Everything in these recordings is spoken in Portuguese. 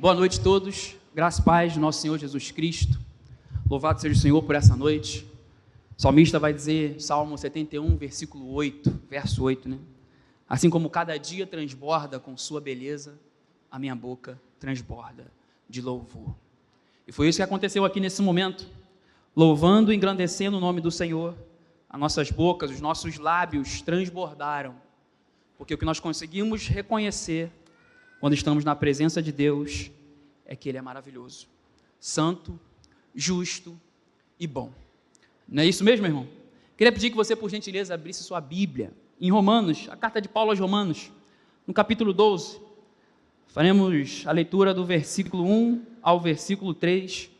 Boa noite a todos, graça e paz do nosso Senhor Jesus Cristo. Louvado seja o Senhor por essa noite. O salmista vai dizer, Salmo 71, versículo 8, verso 8, né? Assim como cada dia transborda com sua beleza, a minha boca transborda de louvor. E foi isso que aconteceu aqui nesse momento, louvando e engrandecendo o nome do Senhor. As nossas bocas, os nossos lábios transbordaram, porque o que nós conseguimos reconhecer quando estamos na presença de Deus é que Ele é maravilhoso, santo, justo e bom. Não é isso mesmo, irmão? Queria pedir que você, por gentileza, abrisse sua Bíblia em Romanos, a carta de Paulo aos Romanos, no capítulo 12. Faremos a leitura do versículo 1 ao versículo 3.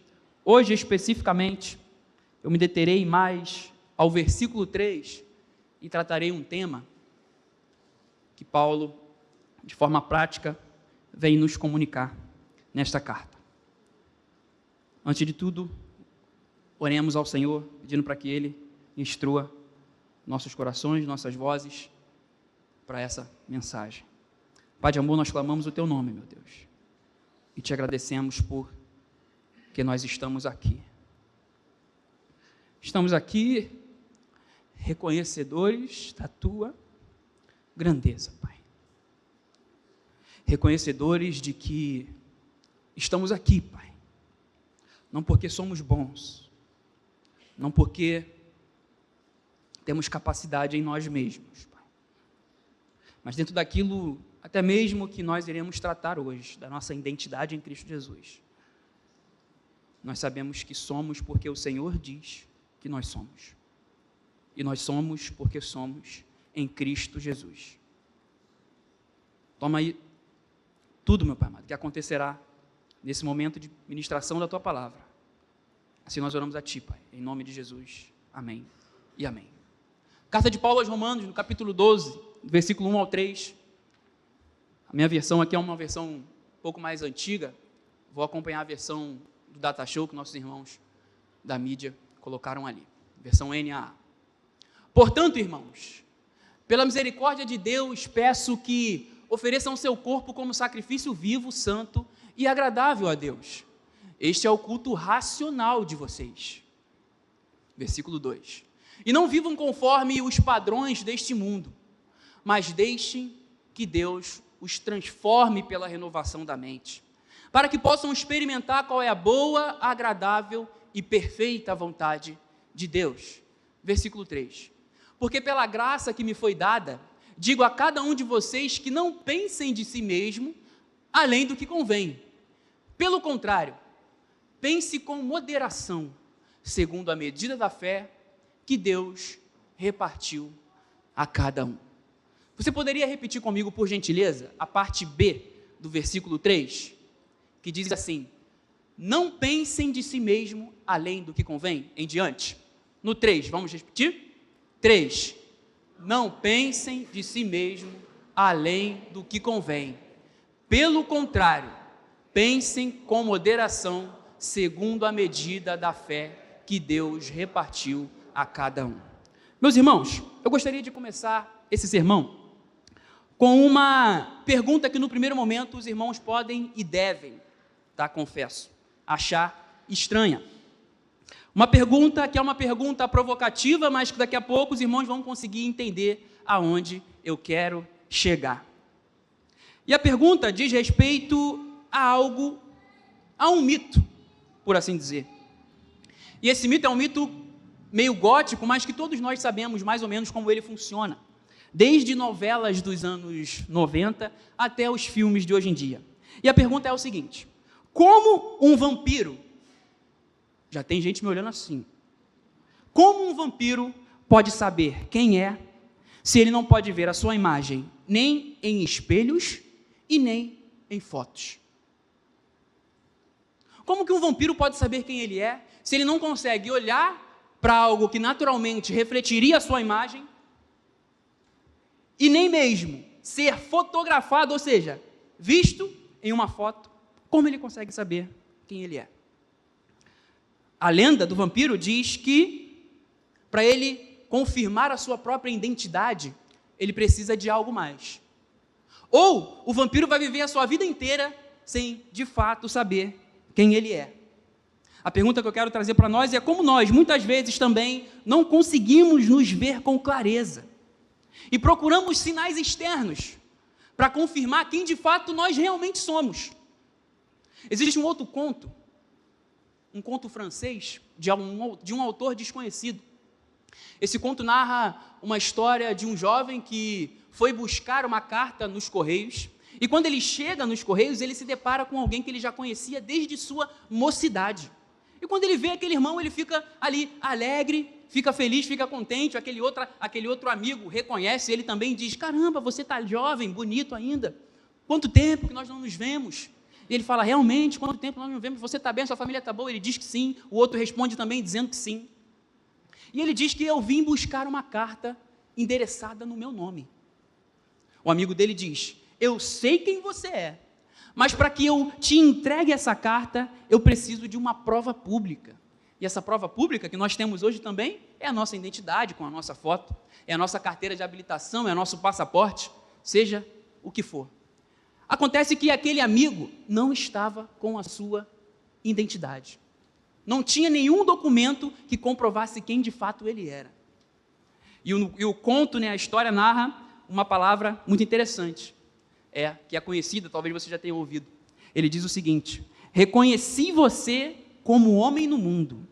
Hoje, especificamente, eu me deterei mais ao versículo 3 e tratarei um tema que Paulo, de forma prática, vem nos comunicar nesta carta. Antes de tudo, oremos ao Senhor, pedindo para que Ele instrua nossos corações, nossas vozes, para essa mensagem. Pai de amor, nós clamamos o Teu nome, meu Deus, e Te agradecemos por que nós estamos aqui. Estamos aqui reconhecedores da Tua grandeza, Pai. Reconhecedores de que estamos aqui, Pai, não porque somos bons, não porque temos capacidade em nós mesmos, Pai, mas dentro daquilo, até mesmo que nós iremos tratar hoje, da nossa identidade em Cristo Jesus, nós sabemos que somos porque o Senhor diz que nós somos, e nós somos porque somos em Cristo Jesus. Toma aí tudo, meu Pai amado, que acontecerá nesse momento de ministração da Tua Palavra. Assim nós oramos a Ti, Pai, em nome de Jesus. Amém e amém. Carta de Paulo aos Romanos, no capítulo 12, versículo 1 ao 3. A minha versão aqui é uma versão um pouco mais antiga. Vou acompanhar a versão do Data Show que nossos irmãos da mídia colocaram ali. Versão NAA. Portanto, irmãos, pela misericórdia de Deus, peço que ofereçam seu corpo como sacrifício vivo, santo e agradável a Deus. Este é o culto racional de vocês. Versículo 2. E não vivam conforme os padrões deste mundo, mas deixem que Deus os transforme pela renovação da mente, para que possam experimentar qual é a boa, agradável e perfeita vontade de Deus. Versículo 3. Porque pela graça que me foi dada, digo a cada um de vocês que não pensem de si mesmo além do que convém. Pelo contrário, pense com moderação, segundo a medida da fé que Deus repartiu a cada um. Você poderia repetir comigo, por gentileza, a parte B do versículo 3, que diz assim: não pensem de si mesmo além do que convém, em diante. No 3, vamos repetir? 3. Não pensem de si mesmo além do que convém. Pelo contrário, pensem com moderação, segundo a medida da fé que Deus repartiu a cada um. Meus irmãos, eu gostaria de começar esse sermão com uma pergunta que no primeiro momento os irmãos podem e devem, confesso, achar estranha. Uma pergunta que é uma pergunta provocativa, mas que daqui a pouco os irmãos vão conseguir entender aonde eu quero chegar. E a pergunta diz respeito a um mito, por assim dizer. E esse mito é um mito meio gótico, mas que todos nós sabemos mais ou menos como ele funciona, desde novelas dos anos 90 até os filmes de hoje em dia. E a pergunta é o seguinte: como um vampiro, já tem gente me olhando assim, como um vampiro pode saber quem é, se ele não pode ver a sua imagem nem em espelhos e nem em fotos? Como que um vampiro pode saber quem ele é, se ele não consegue olhar para algo que naturalmente refletiria a sua imagem, e nem mesmo ser fotografado, ou seja, visto em uma foto? Como ele consegue saber quem ele é? A lenda do vampiro diz que, para ele confirmar a sua própria identidade, ele precisa de algo mais. Ou o vampiro vai viver a sua vida inteira sem, de fato, saber quem ele é. A pergunta que eu quero trazer para nós é como nós, muitas vezes também, não conseguimos nos ver com clareza e procuramos sinais externos para confirmar quem de fato nós realmente somos. Existe um outro conto, um conto francês, de um autor desconhecido. Esse conto narra uma história de um jovem que foi buscar uma carta nos Correios, e quando ele chega nos Correios, ele se depara com alguém que ele já conhecia desde sua mocidade. E quando ele vê aquele irmão, ele fica ali alegre, fica feliz, fica contente, aquele outro amigo reconhece ele também e diz: caramba, você está jovem, bonito ainda, quanto tempo que nós não nos vemos? E ele fala: realmente, quanto tempo nós não nos vemos, você está bem, sua família está boa? Ele diz que sim, o outro responde também dizendo que sim. E ele diz que eu vim buscar uma carta endereçada no meu nome. O amigo dele diz: eu sei quem você é, mas para que eu te entregue essa carta, eu preciso de uma prova pública. E essa prova pública que nós temos hoje também é a nossa identidade com a nossa foto, é a nossa carteira de habilitação, é o nosso passaporte, seja o que for. Acontece que aquele amigo não estava com a sua identidade. Não tinha nenhum documento que comprovasse quem de fato ele era. E o conto, a história narra uma palavra muito interessante, que é conhecida, talvez você já tenha ouvido. Ele diz o seguinte: reconheci você como homem no mundo,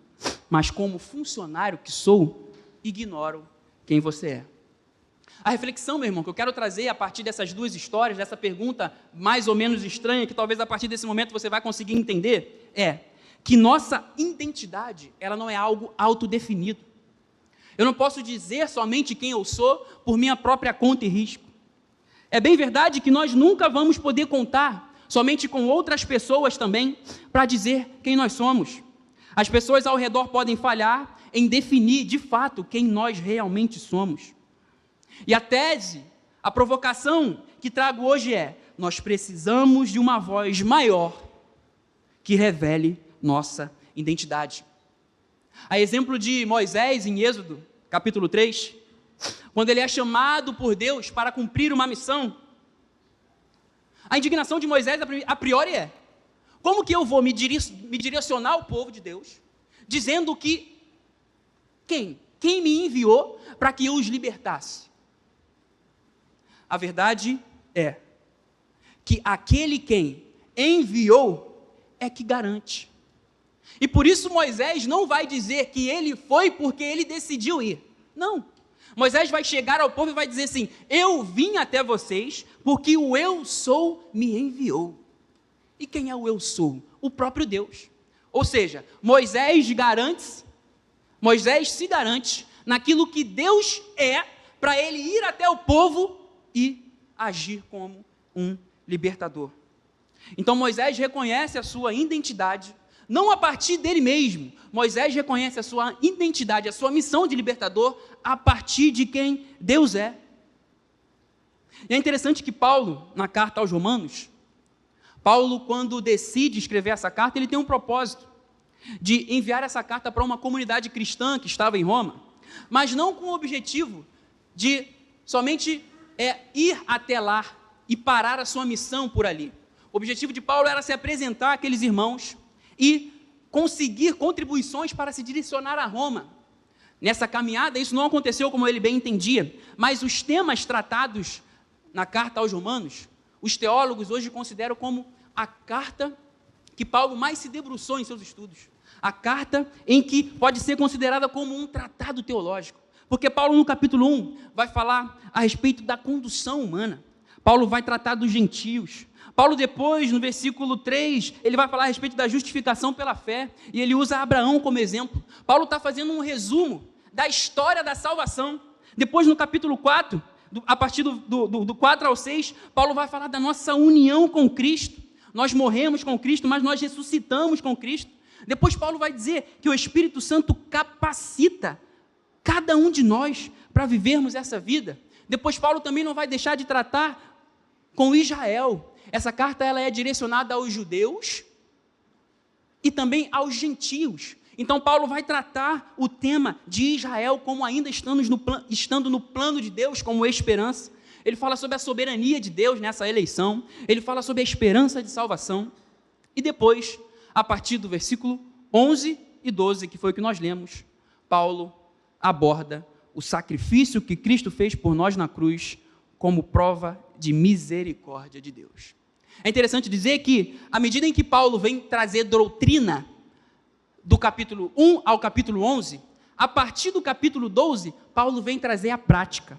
mas como funcionário que sou, ignoro quem você é. A reflexão, meu irmão, que eu quero trazer a partir dessas duas histórias, dessa pergunta mais ou menos estranha, que talvez a partir desse momento você vai conseguir entender, é que nossa identidade, ela não é algo autodefinido. Eu não posso dizer somente quem eu sou por minha própria conta e risco. É bem verdade que nós nunca vamos poder contar somente com outras pessoas também para dizer quem nós somos. As pessoas ao redor podem falhar em definir de fato quem nós realmente somos. E a tese, a provocação que trago hoje é: nós precisamos de uma voz maior que revele nossa identidade. A exemplo de Moisés em Êxodo, capítulo 3, quando ele é chamado por Deus para cumprir uma missão, a indignação de Moisés a priori é: como que eu vou me direcionar ao povo de Deus, dizendo que quem me enviou para que eu os libertasse? A verdade é que aquele quem enviou é que garante. E por isso Moisés não vai dizer que ele foi porque ele decidiu ir. Não. Moisés vai chegar ao povo e vai dizer assim: eu vim até vocês porque o eu sou me enviou. E quem é o eu sou? O próprio Deus. Ou seja, Moisés se garante naquilo que Deus é para ele ir até o povo e agir como um libertador. Então Moisés reconhece a sua identidade, não a partir dele mesmo. Moisés reconhece a sua identidade, a sua missão de libertador, a partir de quem Deus é. E é interessante que Paulo, na carta aos Romanos, Paulo, quando decide escrever essa carta, ele tem um propósito de enviar essa carta para uma comunidade cristã que estava em Roma, mas não com o objetivo de somente ir até lá e parar a sua missão por ali. O objetivo de Paulo era se apresentar àqueles irmãos e conseguir contribuições para se direcionar a Roma. Nessa caminhada, isso não aconteceu como ele bem entendia, mas os temas tratados na carta aos Romanos, os teólogos hoje consideram como a carta que Paulo mais se debruçou em seus estudos. A carta em que pode ser considerada como um tratado teológico. Porque Paulo, no capítulo 1, vai falar a respeito da condução humana. Paulo vai tratar dos gentios. Paulo depois, no versículo 3, ele vai falar a respeito da justificação pela fé, e ele usa Abraão como exemplo. Paulo está fazendo um resumo da história da salvação. Depois, no capítulo 4, a partir do 4 ao 6, Paulo vai falar da nossa união com Cristo. Nós morremos com Cristo, mas nós ressuscitamos com Cristo. Depois Paulo vai dizer que o Espírito Santo capacita cada um de nós para vivermos essa vida. Depois Paulo também não vai deixar de tratar com Israel. Essa carta ela é direcionada aos judeus e também aos gentios. Então Paulo vai tratar o tema de Israel como ainda estando no plano de Deus, como esperança. ele fala sobre a soberania de Deus nessa eleição, ele fala sobre a esperança de salvação, e depois, a partir do versículo 11 e 12, que foi o que nós lemos, Paulo aborda o sacrifício que Cristo fez por nós na cruz como prova de misericórdia de Deus. É interessante dizer que, à medida em que Paulo vem trazer doutrina do capítulo 1 ao capítulo 11, a partir do capítulo 12, Paulo vem trazer a prática.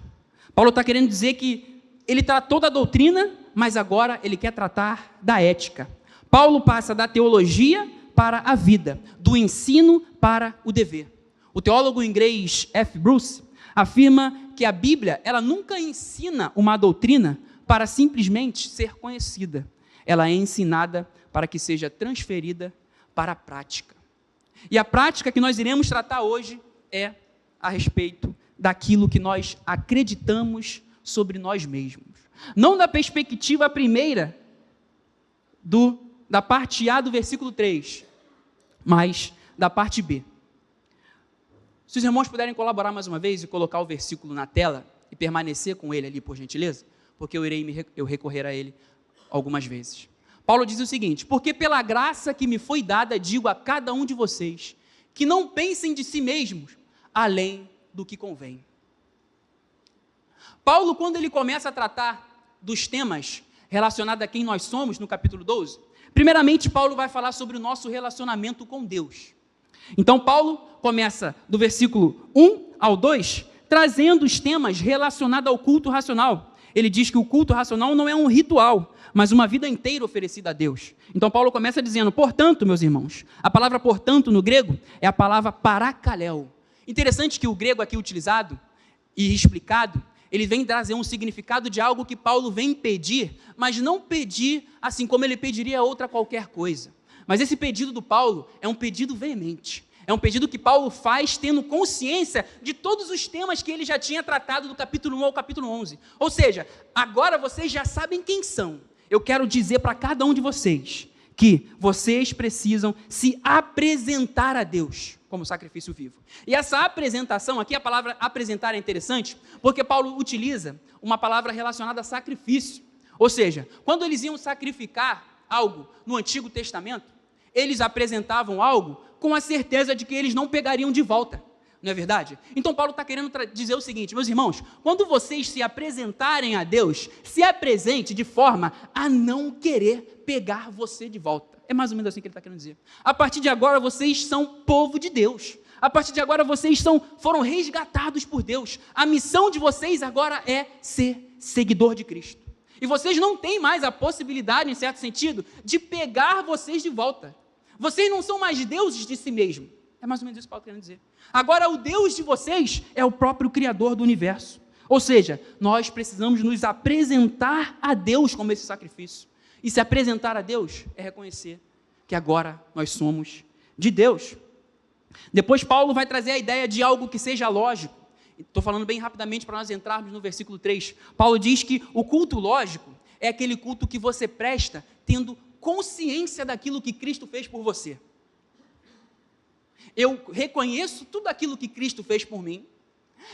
Paulo está querendo dizer que ele tratou da doutrina, mas agora ele quer tratar da ética. Paulo passa da teologia para a vida, do ensino para o dever. O teólogo inglês F. Bruce afirma que a Bíblia, ela nunca ensina uma doutrina para simplesmente ser conhecida. Ela é ensinada para que seja transferida para a prática. E a prática que nós iremos tratar hoje é a respeito daquilo que nós acreditamos sobre nós mesmos. Não da perspectiva primeira da parte A do versículo 3, mas da parte B. Se os irmãos puderem colaborar mais uma vez e colocar o versículo na tela e permanecer com ele ali, por gentileza, porque eu recorrer a ele algumas vezes. Paulo diz o seguinte: porque pela graça que me foi dada, digo a cada um de vocês, que não pensem de si mesmos, além do que convém. Paulo, quando ele começa a tratar dos temas relacionados a quem nós somos, no capítulo 12, primeiramente Paulo vai falar sobre o nosso relacionamento com Deus. Então Paulo começa do versículo 1 ao 2, trazendo os temas relacionados ao culto racional. Ele diz que o culto racional não é um ritual, mas uma vida inteira oferecida a Deus. Então Paulo começa dizendo: portanto, meus irmãos, a palavra portanto no grego é a palavra parakaleo. Interessante que o grego aqui utilizado e explicado, ele vem trazer um significado de algo que Paulo vem pedir, mas não pedir assim como ele pediria outra qualquer coisa. Mas esse pedido do Paulo é um pedido veemente. É um pedido que Paulo faz tendo consciência de todos os temas que ele já tinha tratado do capítulo 1 ao capítulo 11. Ou seja, agora vocês já sabem quem são. Eu quero dizer para cada um de vocês que vocês precisam se apresentar a Deus como sacrifício vivo. E essa apresentação, aqui a palavra apresentar é interessante, porque Paulo utiliza uma palavra relacionada a sacrifício. Ou seja, quando eles iam sacrificar algo no Antigo Testamento, eles apresentavam algo com a certeza de que eles não pegariam de volta, não é verdade? Então Paulo está querendo dizer o seguinte: meus irmãos, quando vocês se apresentarem a Deus, se apresente de forma a não querer pegar você de volta. É mais ou menos assim que ele está querendo dizer. A partir de agora vocês são povo de Deus. A partir de agora vocês foram resgatados por Deus. A missão de vocês agora é ser seguidor de Cristo. E vocês não têm mais a possibilidade, em certo sentido, de pegar vocês de volta. Vocês não são mais deuses de si mesmos. É mais ou menos isso que Paulo está querendo dizer. Agora, o Deus de vocês é o próprio Criador do universo. Ou seja, nós precisamos nos apresentar a Deus como esse sacrifício. E se apresentar a Deus é reconhecer que agora nós somos de Deus. Depois Paulo vai trazer a ideia de algo que seja lógico. Estou falando bem rapidamente para nós entrarmos no versículo 3. Paulo diz que o culto lógico é aquele culto que você presta tendo consciência daquilo que Cristo fez por você. Eu reconheço tudo aquilo que Cristo fez por mim,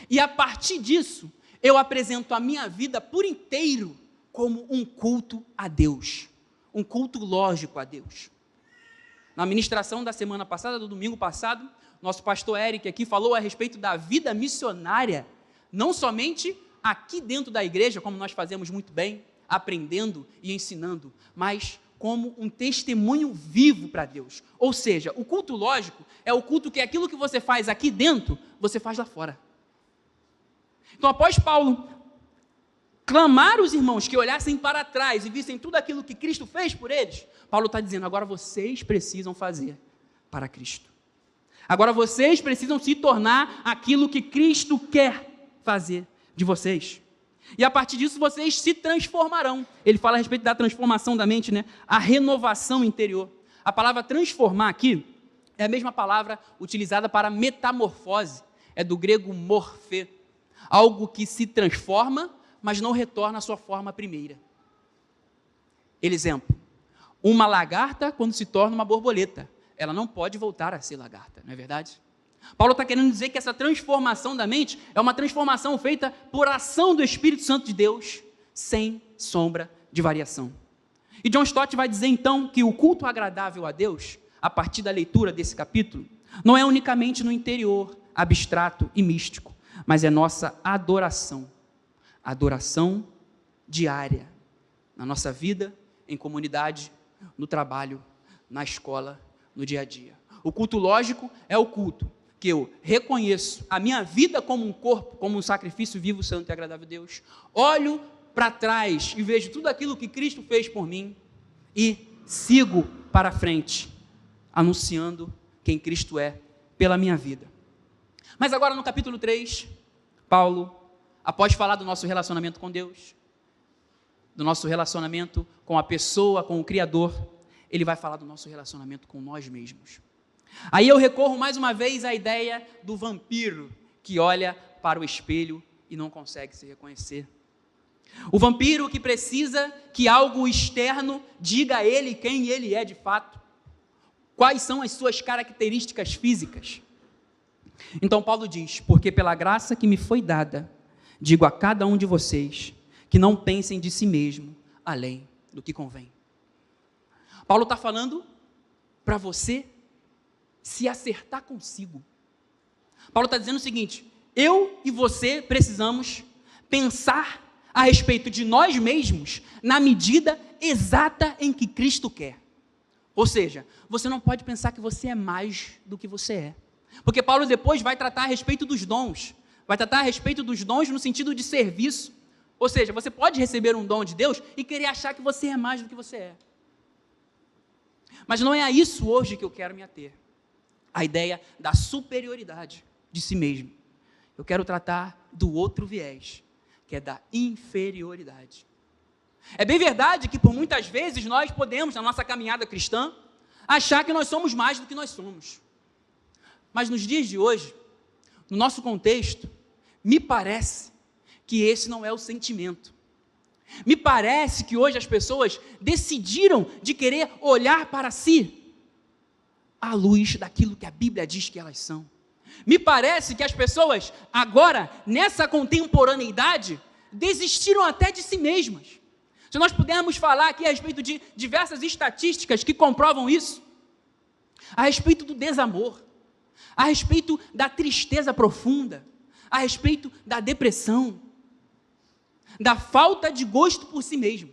e a partir disso, eu apresento a minha vida por inteiro como um culto a Deus, um culto lógico a Deus. Na ministração da semana passada, do domingo passado, nosso pastor Eric aqui falou a respeito da vida missionária, não somente aqui dentro da igreja, como nós fazemos muito bem, aprendendo e ensinando, mas como um testemunho vivo para Deus. Ou seja, o culto lógico é o culto que aquilo que você faz aqui dentro, você faz lá fora. Então, após Paulo clamar os irmãos que olhassem para trás e vissem tudo aquilo que Cristo fez por eles, Paulo está dizendo: agora vocês precisam fazer para Cristo. Agora vocês precisam se tornar aquilo que Cristo quer fazer de vocês. E a partir disso vocês se transformarão. Ele fala a respeito da transformação da mente, né? A renovação interior. A palavra transformar aqui é a mesma palavra utilizada para metamorfose. É do grego morfê. Algo que se transforma, mas não retorna à sua forma primeira. Exemplo: uma lagarta, quando se torna uma borboleta, ela não pode voltar a ser lagarta, não é verdade? Paulo está querendo dizer que essa transformação da mente é uma transformação feita por ação do Espírito Santo de Deus, sem sombra de variação. E John Stott vai dizer então que o culto agradável a Deus, a partir da leitura desse capítulo, não é unicamente no interior, abstrato e místico, mas é nossa adoração diária, na nossa vida, em comunidade, no trabalho, na escola, no dia a dia. O culto lógico é o culto que eu reconheço a minha vida como um corpo, como um sacrifício vivo, santo e agradável a Deus, olho para trás e vejo tudo aquilo que Cristo fez por mim e sigo para frente, anunciando quem Cristo é pela minha vida. Mas agora no capítulo 3, Paulo, após falar do nosso relacionamento com Deus, do nosso relacionamento com a pessoa, com o Criador, ele vai falar do nosso relacionamento com nós mesmos. Aí eu recorro mais uma vez à ideia do vampiro que olha para o espelho e não consegue se reconhecer. O vampiro que precisa que algo externo diga a ele quem ele é de fato, quais são as suas características físicas. Então Paulo diz: porque pela graça que me foi dada, digo a cada um de vocês, que não pensem de si mesmo além do que convém. Paulo está falando para você se acertar consigo. Paulo está dizendo o seguinte: eu e você precisamos pensar a respeito de nós mesmos na medida exata em que Cristo quer. Ou seja, você não pode pensar que você é mais do que você é. Porque Paulo depois vai tratar a respeito dos dons. Vai tratar a respeito dos dons no sentido de serviço. Ou seja, você pode receber um dom de Deus e querer achar que você é mais do que você é. Mas não é a isso hoje que eu quero me ater. A ideia da superioridade de si mesmo. Eu quero tratar do outro viés, que é da inferioridade. É bem verdade que por muitas vezes nós podemos, na nossa caminhada cristã, achar que nós somos mais do que nós somos. Mas nos dias de hoje, no nosso contexto, me parece que esse não é o sentimento. Me parece que hoje as pessoas decidiram de querer olhar para si à luz daquilo que a Bíblia diz que elas são. Me parece que as pessoas agora, nessa contemporaneidade, desistiram até de si mesmas. Se nós pudermos falar aqui a respeito de diversas estatísticas que comprovam isso, a respeito do desamor, a respeito da tristeza profunda, a respeito da depressão, da falta de gosto por si mesmo.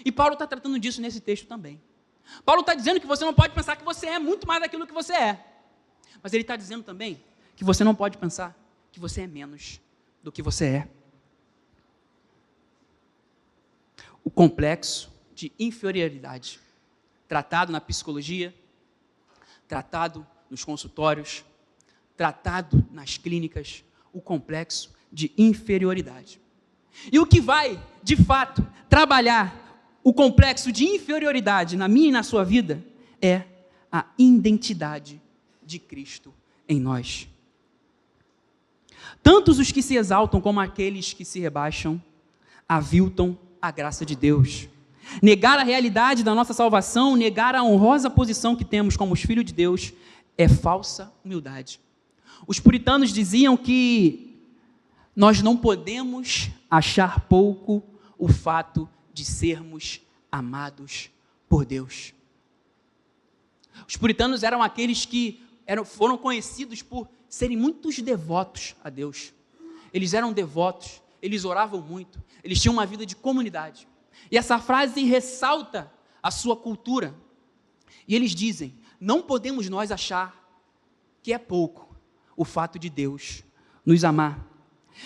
E Paulo está tratando disso nesse texto também. Paulo está dizendo que você não pode pensar que você é muito mais daquilo que você é. Mas ele está dizendo também que você não pode pensar que você é menos do que você é. O complexo de inferioridade, tratado na psicologia, tratado nos consultórios, tratado nas clínicas, o complexo de inferioridade. E o que vai, de fato, trabalhar o complexo de inferioridade na minha e na sua vida é a identidade de Cristo em nós. Tantos os que se exaltam como aqueles que se rebaixam aviltam a graça de Deus. Negar a realidade da nossa salvação, negar a honrosa posição que temos como os filhos de Deus, é falsa humildade. Os puritanos diziam que nós não podemos achar pouco o fato de sermos amados por Deus. Os puritanos eram aqueles que foram conhecidos por serem muitos devotos a Deus. Eles eram devotos, eles oravam muito, eles tinham uma vida de comunidade. E essa frase ressalta a sua cultura. E eles dizem: não podemos nós achar que é pouco o fato de Deus nos amar.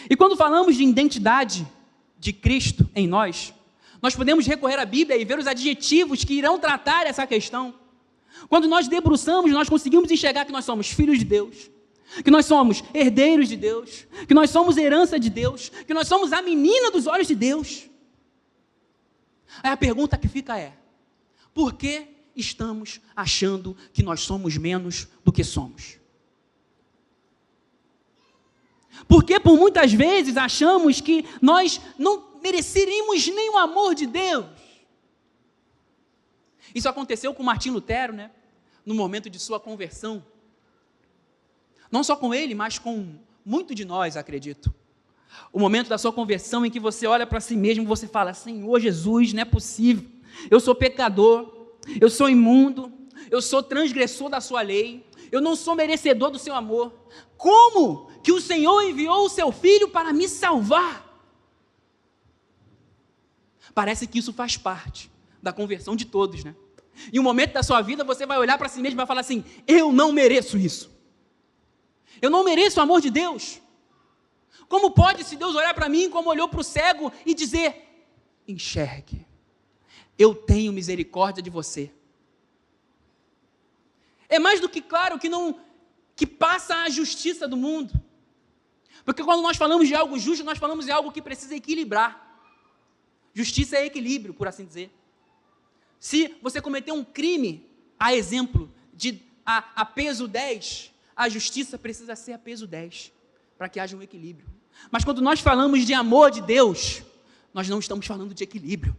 E quando falamos de identidade de Cristo em nós, nós podemos recorrer à Bíblia e ver os adjetivos que irão tratar essa questão. Quando nós debruçamos, nós conseguimos enxergar que nós somos filhos de Deus, que nós somos herdeiros de Deus, que nós somos herança de Deus, que nós somos a menina dos olhos de Deus. Aí a pergunta que fica é: por que estamos achando que nós somos menos do que somos? Porque por muitas vezes achamos que nós não mereceríamos nem o amor de Deus. Isso aconteceu com Martim Lutero, no momento de sua conversão. Não só com ele, mas com muito de nós, acredito. O momento da sua conversão em que você olha para si mesmo e você fala: Senhor Jesus, não é possível, eu sou pecador, eu sou imundo, eu sou transgressor da sua lei, eu não sou merecedor do seu amor. Como que o Senhor enviou o seu Filho para me salvar? Parece que isso faz parte da conversão de todos, né? Em um momento da sua vida você vai olhar para si mesmo e vai falar assim: eu não mereço isso, eu não mereço o amor de Deus. Como pode se Deus olhar para mim como olhou para o cego e dizer: enxergue, eu tenho misericórdia de você. É mais do que claro que passa a justiça do mundo, porque quando nós falamos de algo justo, nós falamos de algo que precisa equilibrar. Justiça é equilíbrio, por assim dizer. Se você cometer um crime, a exemplo de a peso 10, a justiça precisa ser a peso 10, para que haja um equilíbrio. Mas quando nós falamos de amor de Deus, nós não estamos falando de equilíbrio,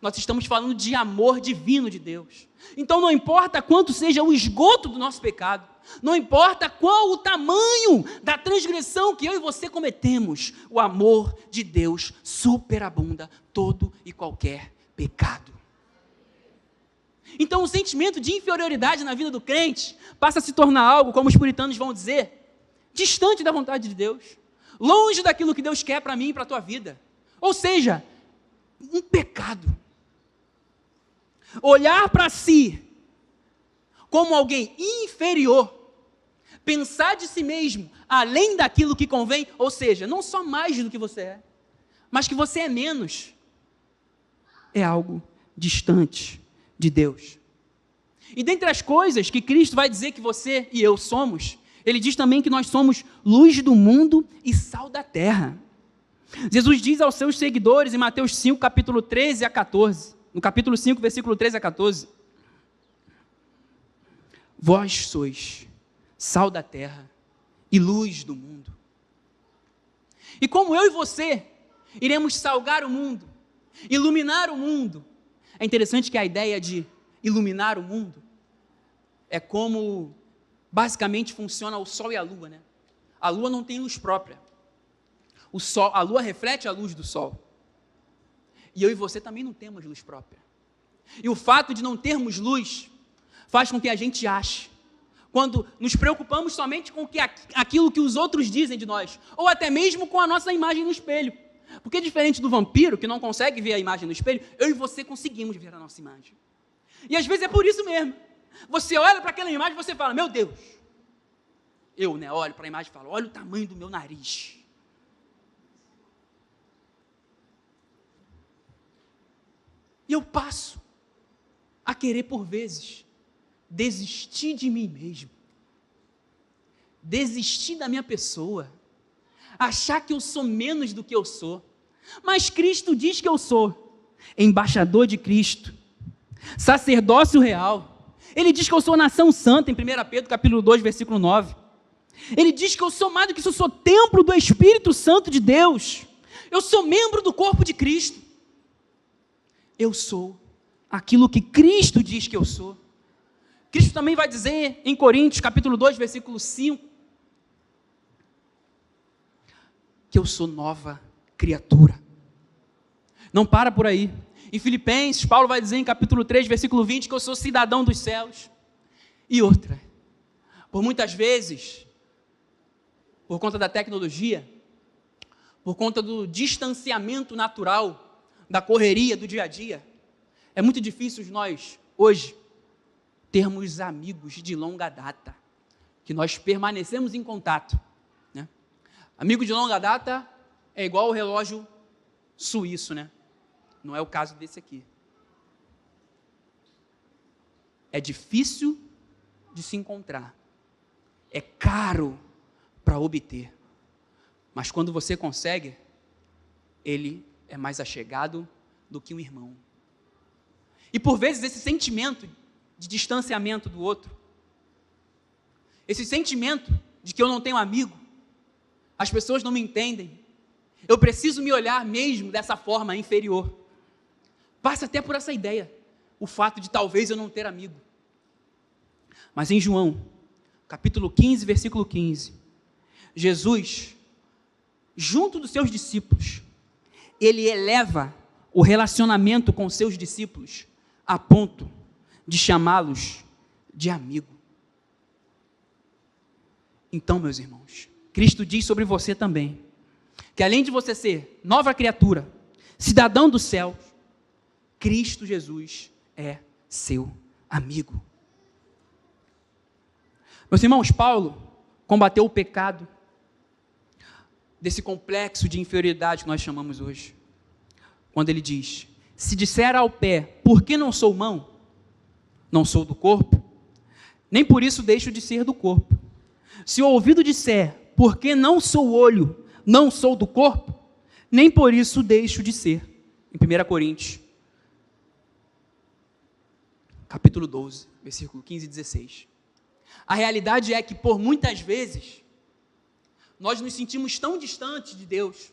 nós estamos falando de amor divino de Deus. Então não importa quanto seja o esgoto do nosso pecado, não importa qual o tamanho da transgressão que eu e você cometemos, o amor de Deus superabunda todo e qualquer pecado. Então o sentimento de inferioridade na vida do crente passa a se tornar algo, como os puritanos vão dizer, distante da vontade de Deus, longe daquilo que Deus quer para mim e para a tua vida. Ou seja, um pecado. Olhar para si como alguém inferior, pensar de si mesmo além daquilo que convém, ou seja, não só mais do que você é, mas que você é menos, é algo distante de Deus. E dentre as coisas que Cristo vai dizer que você e eu somos, Ele diz também que nós somos luz do mundo e sal da terra. Jesus diz aos seus seguidores em Mateus 5, capítulo 13 a 14, no capítulo 5, versículo 13 a 14, vós sois sal da terra e luz do mundo. E como eu e você iremos salgar o mundo, iluminar o mundo, é interessante que a ideia de iluminar o mundo é como basicamente funciona o sol e a lua, né? A lua não tem luz própria. A lua reflete a luz do sol. E eu e você também não temos luz própria. E o fato de não termos luz faz com que a gente ache, quando nos preocupamos somente com aquilo que os outros dizem de nós, ou até mesmo com a nossa imagem no espelho. Porque diferente do vampiro, que não consegue ver a imagem no espelho, eu e você conseguimos ver a nossa imagem. E às vezes é por isso mesmo. Você olha para aquela imagem e você fala: meu Deus. Eu, olho para a imagem e falo: olha o tamanho do meu nariz. E eu passo a querer, por vezes, desistir de mim mesmo, desistir da minha pessoa, achar que eu sou menos do que eu sou. Mas Cristo diz que eu sou embaixador de Cristo, sacerdócio real. Ele diz que eu sou nação santa, em 1 Pedro capítulo 2, versículo 9. Ele diz que eu sou mais do que isso, eu sou templo do Espírito Santo de Deus. Eu sou membro do corpo de Cristo. Eu sou aquilo que Cristo diz que eu sou. Cristo também vai dizer em Coríntios, capítulo 2, versículo 5, que eu sou nova criatura. Não para por aí. Em Filipenses, Paulo vai dizer em capítulo 3, versículo 20, que eu sou cidadão dos céus. E outra, por muitas vezes, por conta da tecnologia, por conta do distanciamento natural, da correria do dia a dia, é muito difícil nós, hoje, termos amigos de longa data, que nós permanecemos em contato, né? Amigo de longa data é igual o relógio suíço, né? Não é o caso desse aqui. É difícil de se encontrar, é caro para obter, mas quando você consegue, ele é mais achegado do que um irmão. E por vezes esse sentimento de distanciamento do outro, esse sentimento de que eu não tenho amigo, as pessoas não me entendem, eu preciso me olhar mesmo dessa forma inferior, passa até por essa ideia, o fato de talvez eu não ter amigo. Mas em João, capítulo 15, versículo 15. Jesus, junto dos seus discípulos, ele eleva o relacionamento com seus discípulos a ponto de chamá-los de amigo. Então, meus irmãos, Cristo diz sobre você também, que além de você ser nova criatura, cidadão do céu, Cristo Jesus é seu amigo. Meus irmãos, Paulo combateu o pecado desse complexo de inferioridade que nós chamamos hoje, quando ele diz: se disser ao pé, por que não sou mão? Não sou do corpo? Nem por isso deixo de ser do corpo. Se o ouvido disser, por que não sou olho? Não sou do corpo? Nem por isso deixo de ser. Em 1 Coríntios, capítulo 12, versículo 15 e 16. A realidade é que, por muitas vezes, nós nos sentimos tão distantes de Deus,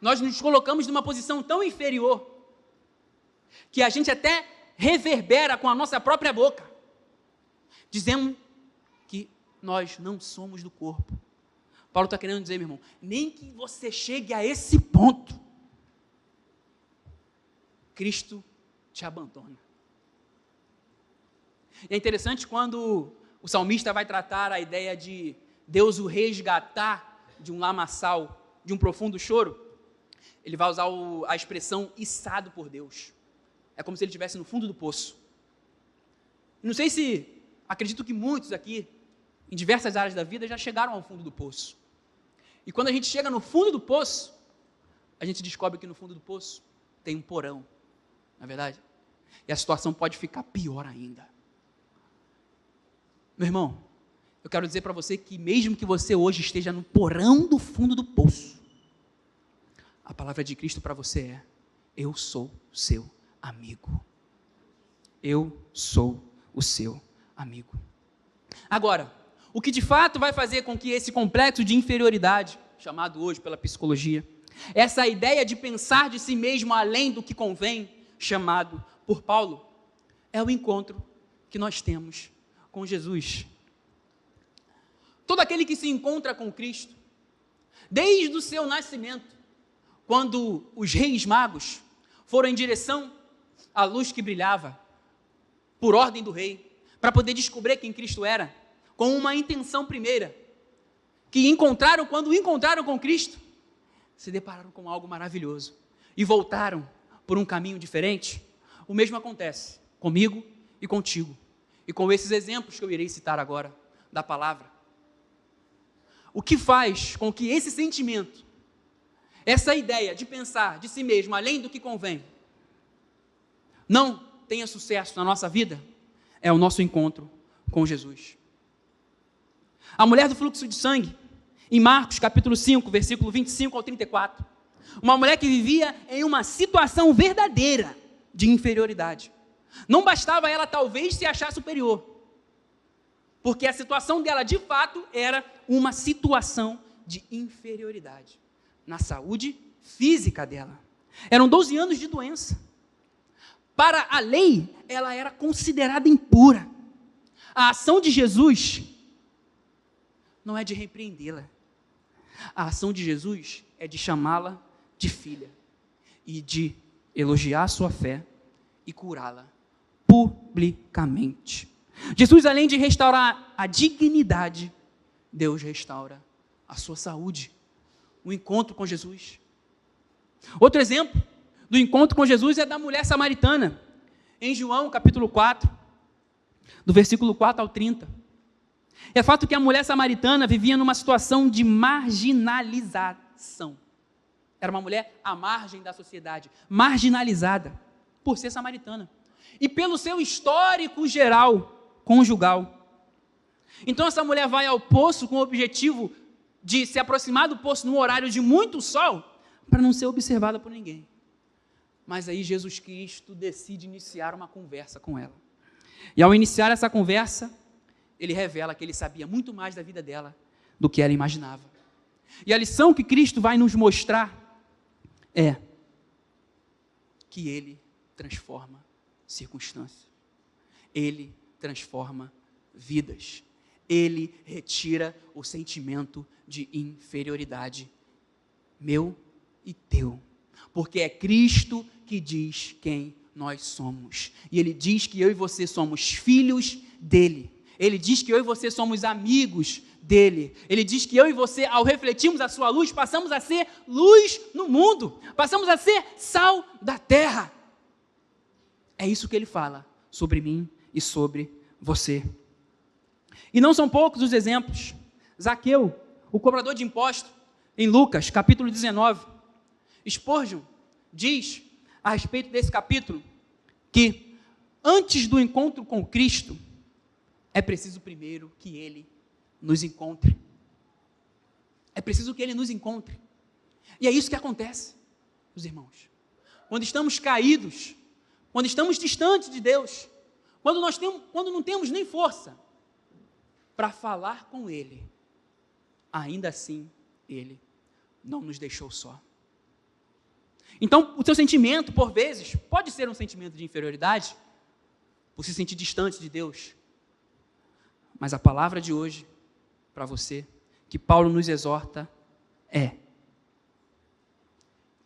nós nos colocamos numa posição tão inferior, que a gente até reverbera com a nossa própria boca, dizendo que nós não somos do corpo. Paulo está querendo dizer, meu irmão, nem que você chegue a esse ponto, Cristo te abandona. E é interessante quando o salmista vai tratar a ideia de Deus o resgatar de um lamaçal, de um profundo choro, ele vai usar a expressão içado por Deus. É como se ele estivesse no fundo do poço. Não sei se, acredito que muitos aqui, em diversas áreas da vida, já chegaram ao fundo do poço. E quando a gente chega no fundo do poço, a gente descobre que no fundo do poço tem um porão, não é verdade? E a situação pode ficar pior ainda. Meu irmão, eu quero dizer para você que mesmo que você hoje esteja no porão do fundo do poço, a palavra de Cristo para você é: eu sou seu amigo. Eu sou o seu amigo. Agora, o que de fato vai fazer com que esse complexo de inferioridade, chamado hoje pela psicologia, essa ideia de pensar de si mesmo além do que convém, chamado por Paulo, é o encontro que nós temos com Jesus. Todo aquele que se encontra com Cristo, desde o seu nascimento, quando os reis magos foram em direção à luz que brilhava, por ordem do rei, para poder descobrir quem Cristo era, com uma intenção primeira, que quando encontraram com Cristo, se depararam com algo maravilhoso, e voltaram por um caminho diferente. O mesmo acontece comigo e contigo, e com esses exemplos que eu irei citar agora, da palavra. O que faz com que esse sentimento, essa ideia de pensar de si mesmo além do que convém, não tenha sucesso na nossa vida, é o nosso encontro com Jesus. A mulher do fluxo de sangue, em Marcos capítulo 5, versículo 25 ao 34, uma mulher que vivia em uma situação verdadeira de inferioridade. Não bastava ela talvez se achar superior, porque a situação dela de fato era uma situação de inferioridade na saúde física dela. Eram 12 anos de doença. Para a lei, ela era considerada impura. A ação de Jesus não é de repreendê-la. A ação de Jesus é de chamá-la de filha e de elogiar sua fé e curá-la publicamente. Jesus, além de restaurar a dignidade, Deus restaura a sua saúde. O encontro com Jesus. Outro exemplo do encontro com Jesus é da mulher samaritana, em João capítulo 4, do versículo 4 ao 30. É fato que a mulher samaritana vivia numa situação de marginalização. Era uma mulher à margem da sociedade, marginalizada, por ser samaritana. E pelo seu histórico geral, conjugal. Então essa mulher vai ao poço com o objetivo de se aproximar do poço num horário de muito sol, para não ser observada por ninguém. Mas aí Jesus Cristo decide iniciar uma conversa com ela. E ao iniciar essa conversa, ele revela que ele sabia muito mais da vida dela do que ela imaginava. E a lição que Cristo vai nos mostrar é que ele transforma circunstâncias. Ele transforma vidas. Ele retira o sentimento de inferioridade meu e teu, porque é Cristo que diz quem nós somos, e Ele diz que eu e você somos filhos dEle, Ele diz que eu e você somos amigos dEle, Ele diz que eu e você, ao refletirmos a sua luz, passamos a ser luz no mundo, passamos a ser sal da terra. É isso que Ele fala sobre mim e sobre você. E não são poucos os exemplos. Zaqueu, o cobrador de impostos, em Lucas, capítulo 19, Spurgeon diz a respeito desse capítulo que antes do encontro com Cristo, é preciso primeiro que Ele nos encontre. É preciso que Ele nos encontre. E é isso que acontece, meus irmãos. Quando estamos caídos, quando estamos distantes de Deus, quando não temos nem força para falar com Ele, ainda assim Ele não nos deixou só. Então, o seu sentimento, por vezes, pode ser um sentimento de inferioridade, por se sentir distante de Deus. Mas a palavra de hoje, para você, que Paulo nos exorta, é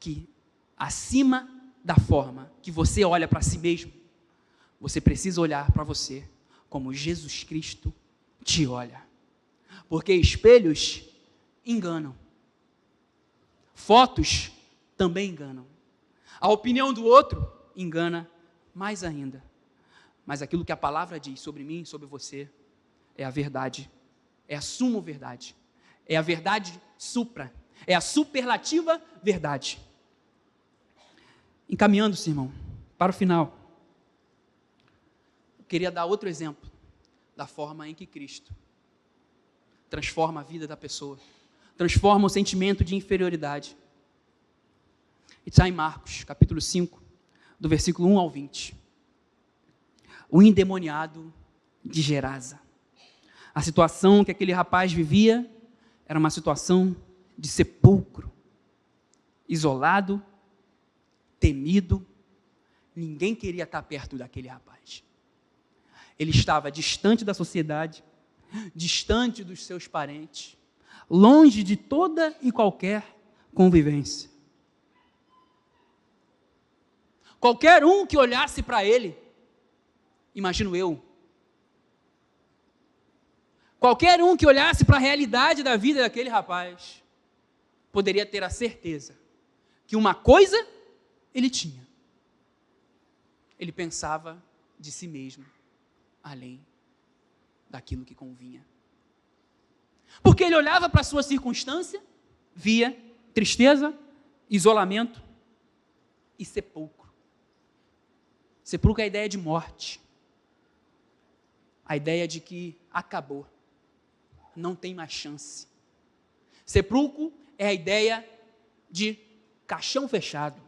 que, acima da forma que você olha para si mesmo, você precisa olhar para você como Jesus Cristo te olha. Porque espelhos enganam. Fotos também enganam. A opinião do outro engana mais ainda. Mas aquilo que a palavra diz sobre mim e sobre você é a verdade. É a suma verdade. É a verdade supra. É a superlativa verdade. Encaminhando-se, irmão, para o final. Eu queria dar outro exemplo da forma em que Cristo transforma a vida da pessoa, transforma o sentimento de inferioridade. Está em Marcos, capítulo 5, do versículo 1 ao 20. O endemoniado de Gerasa. A situação que aquele rapaz vivia era uma situação de sepulcro, isolado, temido, ninguém queria estar perto daquele rapaz. Ele estava distante da sociedade, distante dos seus parentes, longe de toda e qualquer convivência. Qualquer um que olhasse para ele, imagino eu, qualquer um que olhasse para a realidade da vida daquele rapaz, poderia ter a certeza que uma coisa ele tinha. Ele pensava de si mesmo, além daquilo que convinha. Porque ele olhava para a sua circunstância, via tristeza, isolamento e sepulcro. Sepulcro é a ideia de morte. A ideia de que acabou. Não tem mais chance. Sepulcro é a ideia de caixão fechado.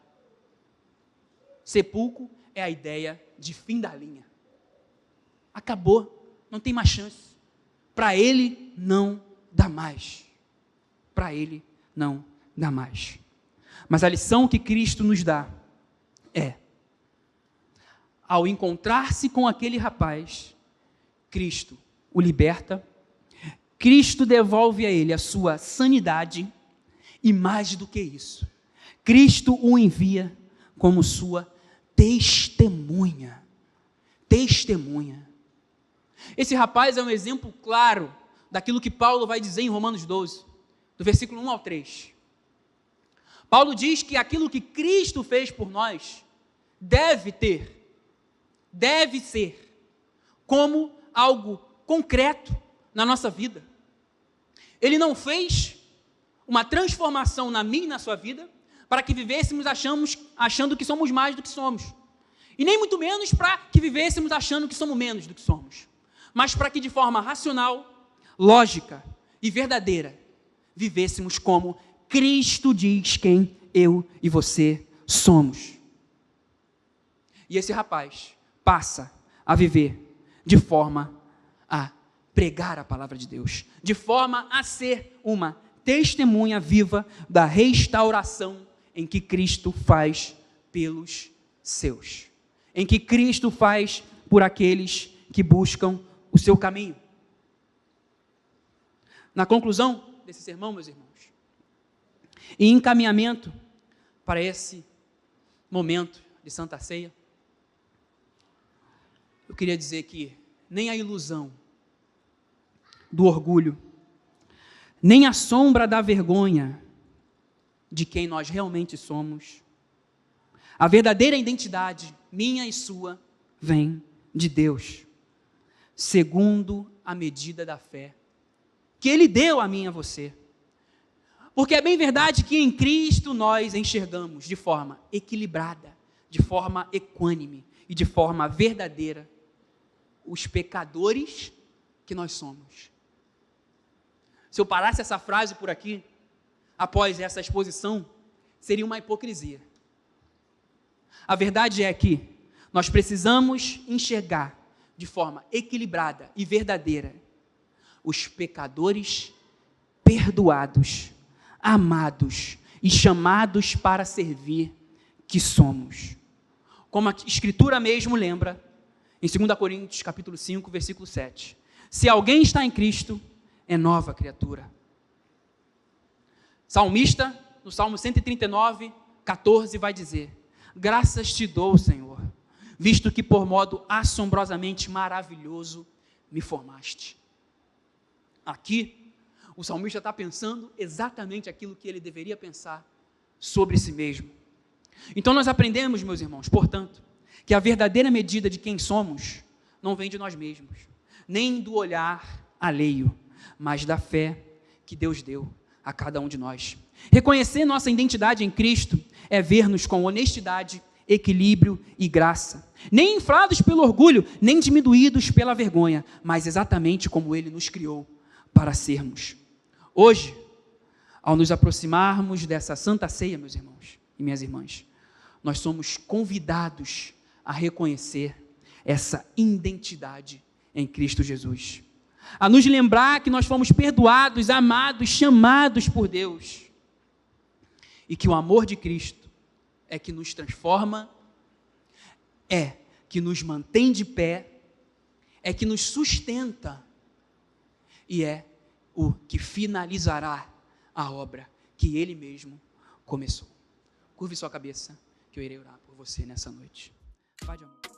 Sepulcro é a ideia de fim da linha. Acabou, não tem mais chance. Para ele não dá mais. Para ele não dá mais. Mas a lição que Cristo nos dá é, ao encontrar-se com aquele rapaz, Cristo o liberta, Cristo devolve a ele a sua sanidade e mais do que isso, Cristo o envia como sua testemunha. Testemunha. Esse rapaz é um exemplo claro daquilo que Paulo vai dizer em Romanos 12, do versículo 1 ao 3. Paulo diz que aquilo que Cristo fez por nós deve ser como algo concreto na nossa vida. Ele não fez uma transformação na minha e na sua vida para que vivêssemos achando que somos mais do que somos. E nem muito menos para que vivêssemos achando que somos menos do que somos. Mas para que de forma racional, lógica e verdadeira, vivêssemos como Cristo diz quem eu e você somos. E esse rapaz passa a viver de forma a pregar a palavra de Deus, de forma a ser uma testemunha viva da restauração em que Cristo faz pelos seus, em que Cristo faz por aqueles que buscam o seu caminho. Na conclusão desse sermão, meus irmãos, e encaminhamento para esse momento de Santa Ceia, eu queria dizer que nem a ilusão do orgulho, nem a sombra da vergonha de quem nós realmente somos, a verdadeira identidade, minha e sua, vem de Deus, segundo a medida da fé que Ele deu a mim e a você. Porque é bem verdade que em Cristo nós enxergamos de forma equilibrada, de forma equânime e de forma verdadeira os pecadores que nós somos. Se eu parasse essa frase por aqui, após essa exposição, seria uma hipocrisia. A verdade é que nós precisamos enxergar de forma equilibrada e verdadeira os pecadores perdoados, amados e chamados para servir que somos. Como a Escritura mesmo lembra, em 2 Coríntios capítulo 5, versículo 7. Se alguém está em Cristo, é nova criatura. Salmista, no Salmo 139, 14, vai dizer: graças te dou, Senhor, visto que por modo assombrosamente maravilhoso me formaste. Aqui, o salmista está pensando exatamente aquilo que ele deveria pensar sobre si mesmo. Então nós aprendemos, meus irmãos, portanto, que a verdadeira medida de quem somos não vem de nós mesmos, nem do olhar alheio, mas da fé que Deus deu a cada um de nós. Reconhecer nossa identidade em Cristo é ver-nos com honestidade, equilíbrio e graça, nem inflados pelo orgulho, nem diminuídos pela vergonha, mas exatamente como Ele nos criou para sermos. Hoje, ao nos aproximarmos dessa Santa Ceia, meus irmãos e minhas irmãs, nós somos convidados a reconhecer essa identidade em Cristo Jesus, a nos lembrar que nós fomos perdoados, amados, chamados por Deus, e que o amor de Cristo é que nos transforma, é que nos mantém de pé, é que nos sustenta, e é o que finalizará a obra que Ele mesmo começou. Curve sua cabeça, que eu irei orar por você nessa noite. Pai de amor.